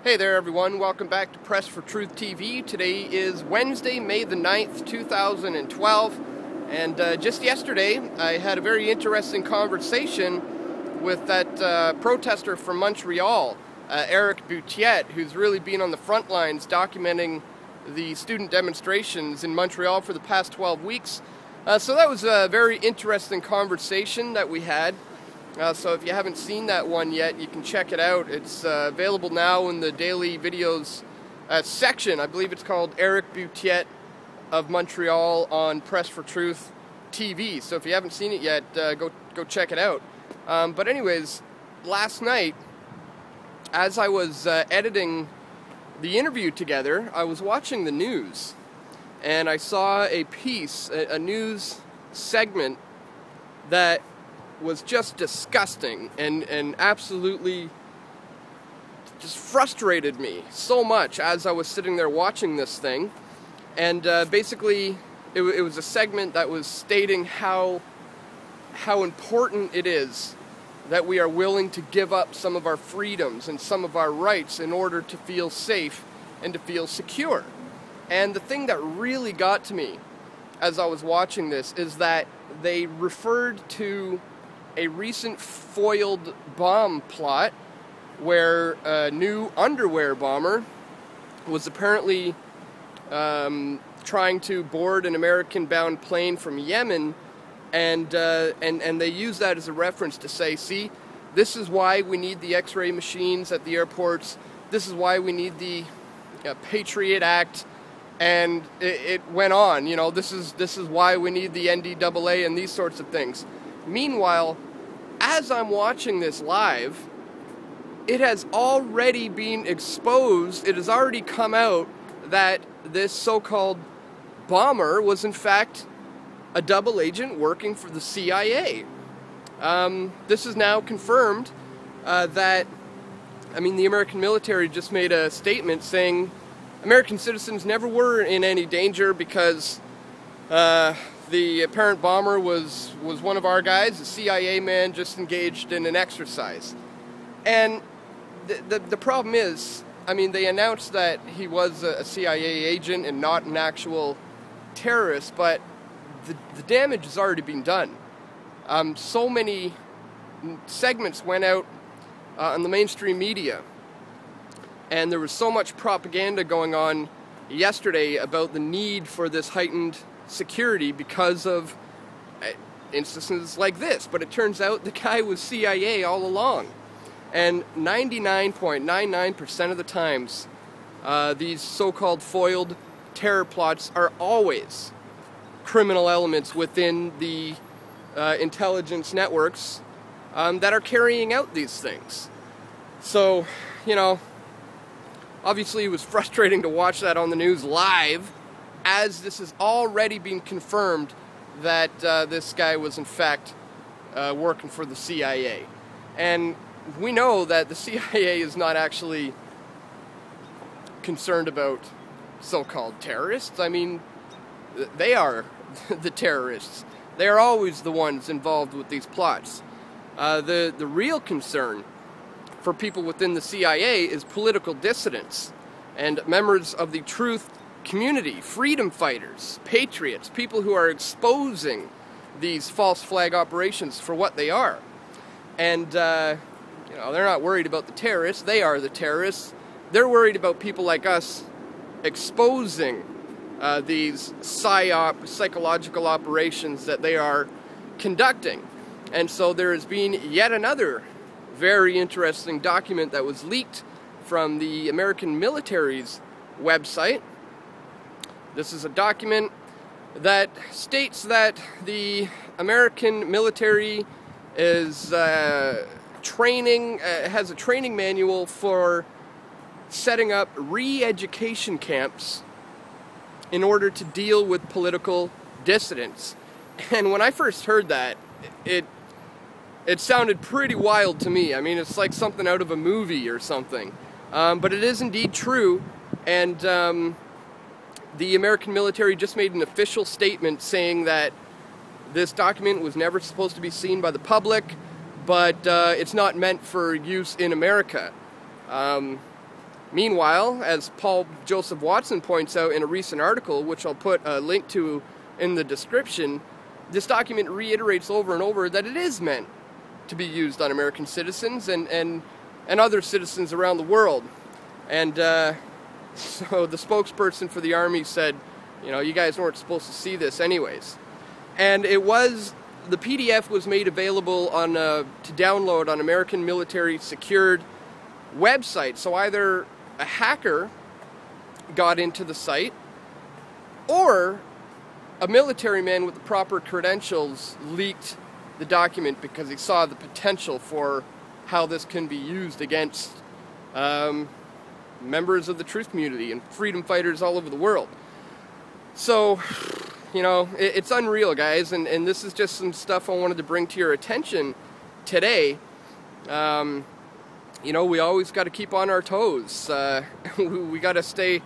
Hey there everyone, welcome back to Press for Truth TV. Today is Wednesday, May the 9th, 2012, and just yesterday I had a very interesting conversation with that protester from Montreal, Eric Boutiette, who's really been on the front lines documenting the student demonstrations in Montreal for the past 12 weeks. So that was a very interesting conversation that we had. So if you haven't seen that one yet, you can check it out. It's available now in the daily videos section. I believe it's called Eric Boutiette of Montreal on Press for Truth TV. So if you haven't seen it yet, go check it out. But anyways, last night, as I was editing the interview together, I was watching the news, and I saw a piece, a news segment that was just disgusting and absolutely just frustrated me so much as I was sitting there watching this thing. And basically it was a segment that was stating how important it is that we are willing to give up some of our freedoms and some of our rights in order to feel safe and to feel secure. And the thing that really got to me as I was watching this is that they referred to a recent foiled bomb plot where a new underwear bomber was apparently trying to board an American-bound plane from Yemen, and they use that as a reference to say, see, this is why we need the X-ray machines at the airports, this is why we need the Patriot Act, and it went on, you know, this is why we need the NDAA and these sorts of things. Meanwhile, as I'm watching this live, it has already been exposed, it has already come out that this so-called bomber was in fact a double agent working for the CIA. This is now confirmed that, I mean, the American military just made a statement saying American citizens never were in any danger because the apparent bomber was one of our guys, a CIA man just engaged in an exercise. And the problem is, I mean, they announced that he was a CIA agent and not an actual terrorist, but the damage has already been done. So many segments went out on the mainstream media, and there was so much propaganda going on yesterday about the need for this heightened security because of instances like this, but it turns out the guy was CIA all along. And 99.99% of the times, these so-called foiled terror plots are always criminal elements within the intelligence networks that are carrying out these things. So, you know, obviously it was frustrating to watch that on the news live, as this has already been confirmed that this guy was in fact working for the CIA. And we know that the CIA is not actually concerned about so-called terrorists. I mean, they are the terrorists. They are always the ones involved with these plots. The real concern for people within the CIA is political dissidents and members of the truth community, freedom fighters, patriots, people who are exposing these false flag operations for what they are. And, you know, they're not worried about the terrorists. They are the terrorists. They're worried about people like us exposing these PSYOP, psychological operations that they are conducting. And so there has been yet another very interesting document that was leaked from the American military's website. This is a document that states that the American military is has a training manual for setting up re-education camps in order to deal with political dissidents. And when I first heard that, it sounded pretty wild to me. I mean, it's like something out of a movie or something. But it is indeed true, and the American military just made an official statement saying that this document was never supposed to be seen by the public, but it's not meant for use in America. Meanwhile, as Paul Joseph Watson points out in a recent article, which I'll put a link to in the description, this document reiterates over and over that it is meant to be used on American citizens and other citizens around the world. And so the spokesperson for the Army said, you know, you guys weren't supposed to see this anyways. And the PDF was made available on to download on American military secured website. So either a hacker got into the site, or a military man with the proper credentials leaked the document because he saw the potential for how this can be used against members of the truth community and freedom fighters all over the world. So, you know, it's unreal, guys, and this is just some stuff I wanted to bring to your attention today. You know, we always got to keep on our toes. We got to stay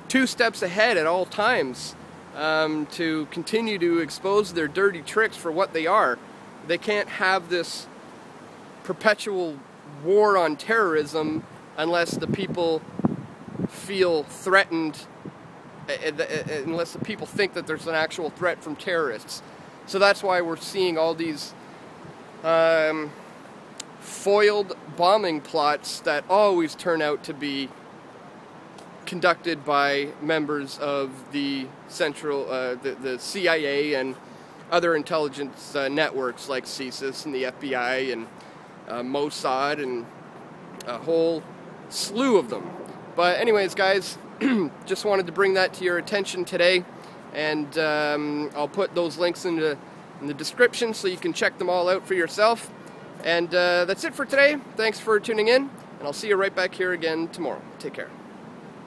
2 steps ahead at all times to continue to expose their dirty tricks for what they are. They can't have this perpetual war on terrorism unless the people feel threatened, unless the people think that there's an actual threat from terrorists. So that's why we're seeing all these foiled bombing plots that always turn out to be conducted by members of the the CIA and other intelligence networks like CSIS and the FBI and Mossad and a whole slew of them. But anyways, guys, just wanted to bring that to your attention today, and I'll put those links in the description so you can check them all out for yourself. And that's it for today. Thanks for tuning in, and I'll see you right back here again tomorrow. Take care.